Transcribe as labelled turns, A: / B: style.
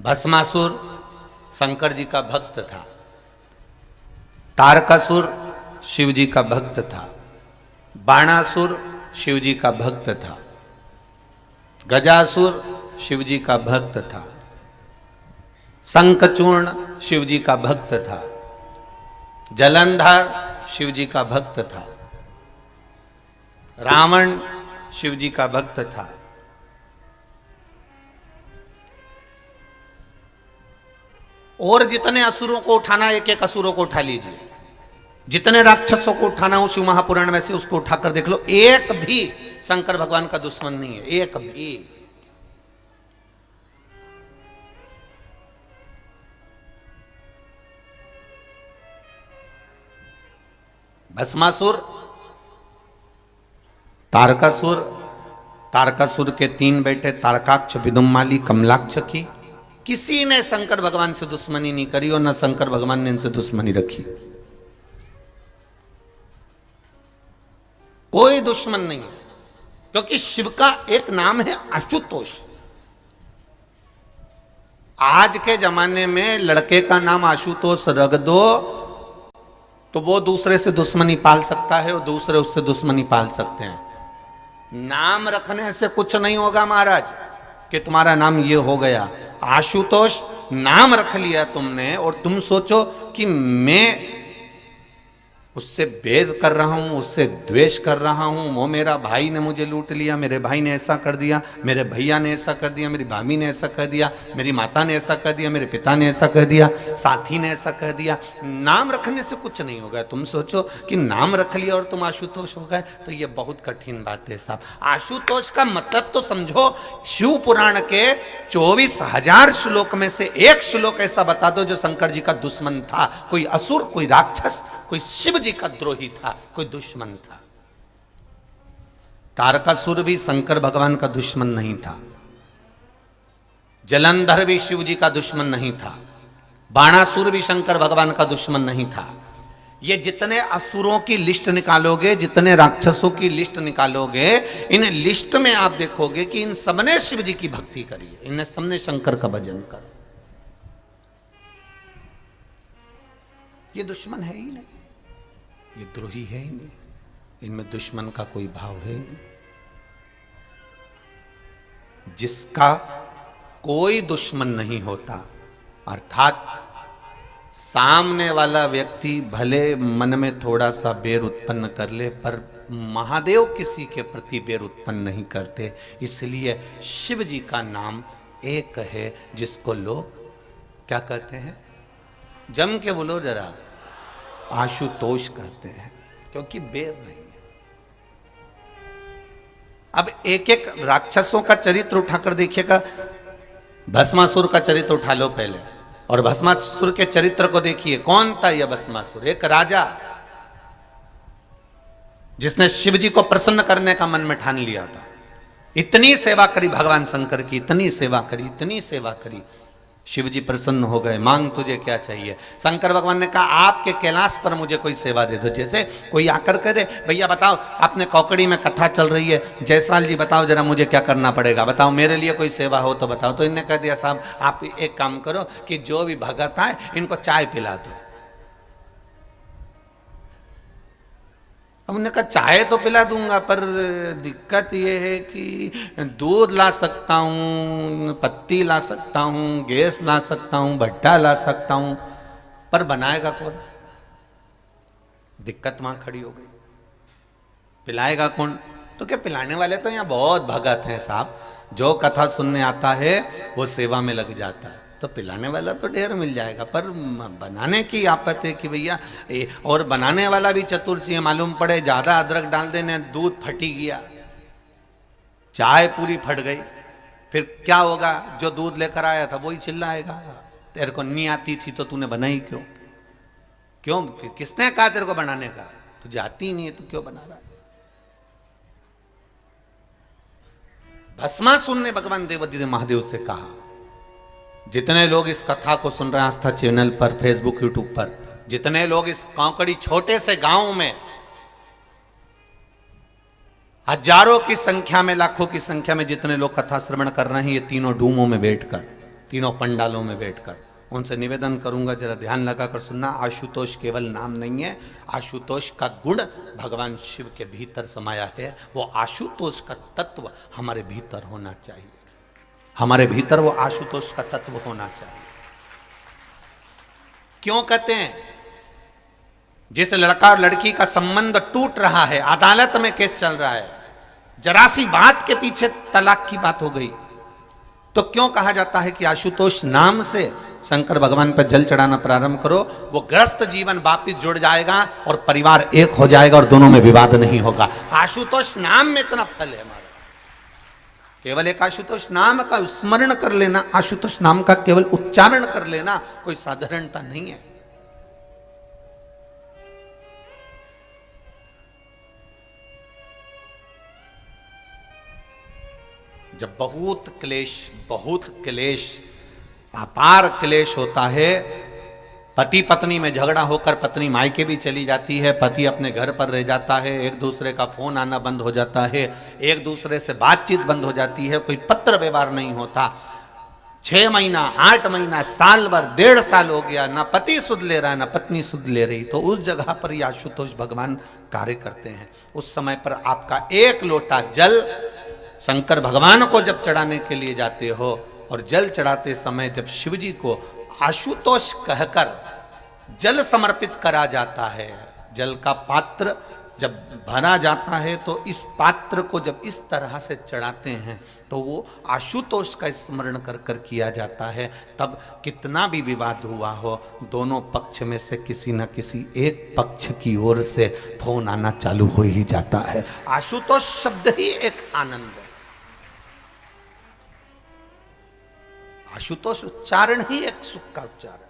A: भस्मासुर शंकर जी का भक्त था, तारकासुर शिव जी का भक्त था, बाणासुर शिव जी का भक्त था, गजासुर शिव जी का भक्त था, शंखचूर्ण शिव जी का भक्त था, जलंधर शिव जी का भक्त था, रावण शिव जी का भक्त था, और जितने असुरों को उठाना, एक एक असुरों को उठा लीजिए, जितने राक्षसों को उठाना हो शिव महापुराण में से उसको उठाकर देख लो, एक भी शंकर भगवान का दुश्मन नहीं है, एक भी। भस्मासुर, तारकासुर, तारकासुर के 3 बेटे तारकाक्ष, विदुम्माली, कमलाक्ष की किसी ने शंकर भगवान से दुश्मनी नहीं करी और न शंकर भगवान ने इनसे दुश्मनी रखी। कोई दुश्मन नहीं है, क्योंकि शिव का एक नाम है आशुतोष। आज के जमाने में लड़के का नाम आशुतोष रख दो तो वो दूसरे से दुश्मनी पाल सकता है और दूसरे उससे दुश्मनी पाल सकते हैं। नाम रखने से कुछ नहीं होगा महाराज कि तुम्हारा नाम ये हो गया। आशुतोष नाम रख लिया तुमने और तुम सोचो कि मैं उससे भेद कर रहा हूं, उससे द्वेष कर रहा हूं, वो मेरा भाई ने मुझे लूट लिया, मेरे भाई ने ऐसा कर दिया, मेरे भैया ने ऐसा कर दिया, मेरी भाभी ने ऐसा कर दिया, मेरी माता ने ऐसा कर दिया, मेरे पिता ने ऐसा कर दिया, साथी ने ऐसा कर दिया। नाम रखने से कुछ नहीं होगा। तुम सोचो कि नाम रख लिया और तुम आशुतोष हो गए, तो ये बहुत कठिन बात है साहब। आशुतोष का मतलब तो समझो, शिव पुराण के 24,000 श्लोक में से एक श्लोक ऐसा बता दो जो शंकर जी का दुश्मन था। कोई असुर, कोई राक्षस, कोई शिव जी का द्रोही था, कोई दुश्मन था। तारकासुर भी शंकर भगवान का दुश्मन नहीं था, जलंधर भी शिव जी का दुश्मन नहीं था, बाणासुर भी शंकर भगवान का दुश्मन नहीं था। ये जितने असुरों की लिस्ट निकालोगे, जितने राक्षसों की लिस्ट निकालोगे, इन लिस्ट में आप देखोगे कि इन सबने शिव जी की भक्ति करी है, इन सबने शंकर का भजन करा। ये दुश्मन है ही नहीं, ये द्रोही है ही नहीं, इनमें दुश्मन का कोई भाव है ही नहीं। जिसका कोई दुश्मन नहीं होता, अर्थात सामने वाला व्यक्ति भले मन में थोड़ा सा बैर उत्पन्न कर ले, पर महादेव किसी के प्रति बैर उत्पन्न नहीं करते। इसलिए शिव जी का नाम एक है जिसको लोग क्या कहते हैं, जम के बोलो जरा, आशुतोष कहते हैं, क्योंकि बैर नहीं है। अब एक एक राक्षसों का चरित्र उठाकर देखिएगा। भस्मासुर का चरित्र उठा लो पहले, और भस्मासुर के चरित्र को देखिए। कौन था यह भस्मासुर? एक राजा जिसने शिव जी को प्रसन्न करने का मन में ठान लिया था। इतनी सेवा करी भगवान शंकर की, इतनी सेवा करी, इतनी सेवा करी, शिव जी प्रसन्न हो गए। मांग तुझे क्या चाहिए? शंकर भगवान ने कहा आपके कैलाश पर मुझे कोई सेवा दे दो। जैसे कोई आकर करे, भैया बताओ आपने कौकड़ी में कथा चल रही है, जायसवाल जी बताओ जरा मुझे क्या करना पड़ेगा, बताओ मेरे लिए कोई सेवा हो तो बताओ। तो इन्हें कह दिया साहब आप एक काम करो कि जो भी भगत आए इनको चाय पिला दो। हमने कहा चाय तो पिला दूंगा, पर दिक्कत यह है कि दूध ला सकता हूँ, पत्ती ला सकता हूँ, गैस ला सकता हूँ, भट्टा ला सकता हूँ, पर बनाएगा कौन? दिक्कत वहां खड़ी हो गई। पिलाएगा कौन? तो क्या पिलाने वाले तो यहाँ बहुत भगत हैं साहब, जो कथा सुनने आता है वो सेवा में लग जाता है, तो पिलाने वाला तो ढेर मिल जाएगा, पर बनाने की आपत्ति है कि भैया। और बनाने वाला भी चतुर चाहिए। मालूम पड़े ज्यादा अदरक डाल देने, दूध फटी गया, चाय पूरी फट गई, फिर क्या होगा? जो दूध लेकर आया था वही चिल्लाएगा, तेरे को नहीं आती थी तो तूने बनाई क्यों? क्यों? किसने कहा तेरे को बनाने का? तुझे आती नहीं है तो क्यों बना रहा? भस्मासुर ने भगवान देवाधिदेव महादेव से कहा, जितने लोग इस कथा को सुन रहे हैं आस्था चैनल पर, फेसबुक, यूट्यूब पर, जितने लोग इस कौकड़ी छोटे से गांव में हजारों की संख्या में, लाखों की संख्या में जितने लोग कथा श्रवण कर रहे हैं ये तीनों डूमों में बैठकर, तीनों पंडालों में बैठकर। उनसे निवेदन करूंगा जरा ध्यान लगाकर सुनना, आशुतोष केवल नाम नहीं है, आशुतोष का गुण भगवान शिव के भीतर समाया है। वो आशुतोष का तत्व हमारे भीतर होना चाहिए, हमारे भीतर वो आशुतोष का तत्व होना चाहिए। क्यों कहते हैं? जिस लड़का और लड़की का संबंध टूट रहा है, अदालत में केस चल रहा है, जरा सी बात के पीछे तलाक की बात हो गई, तो क्यों कहा जाता है कि आशुतोष नाम से शंकर भगवान पर जल चढ़ाना प्रारंभ करो? वो ग्रस्त जीवन वापिस जुड़ जाएगा और परिवार एक हो जाएगा और दोनों में विवाद नहीं होगा। आशुतोष नाम में इतना फल है हमारा। केवल एक आशुतोष नाम का स्मरण कर लेना, आशुतोष नाम का केवल उच्चारण कर लेना कोई साधारणता नहीं है। जब बहुत क्लेश अपार क्लेश होता है, पति पत्नी में झगड़ा होकर पत्नी मायके भी चली जाती है, पति अपने घर पर रह जाता है, एक दूसरे का फोन आना बंद हो जाता है, एक दूसरे से बातचीत बंद हो जाती है, कोई पत्र व्यवहार नहीं होता, 6 महीना 8 महीना साल भर 1.5 साल हो गया, ना पति सुध ले रहा ना पत्नी सुध ले रही, तो उस जगह पर ये आशुतोष भगवान कार्य करते हैं। उस समय पर आपका एक लोटा जल शंकर भगवान को जब चढ़ाने के लिए जाते हो, और जल चढ़ाते समय जब शिव जी को आशुतोष कहकर जल समर्पित करा जाता है, जल का पात्र जब भरा जाता है, तो इस पात्र को जब इस तरह से चढ़ाते हैं तो वो आशुतोष का स्मरण कर कर किया जाता है। तब कितना भी विवाद हुआ हो, दोनों पक्ष में से किसी न किसी एक पक्ष की ओर से फोन आना चालू हो ही जाता है। आशुतोष शब्द ही एक आनंद है, आशुतोष उच्चारण ही एक सुख का उच्चारण।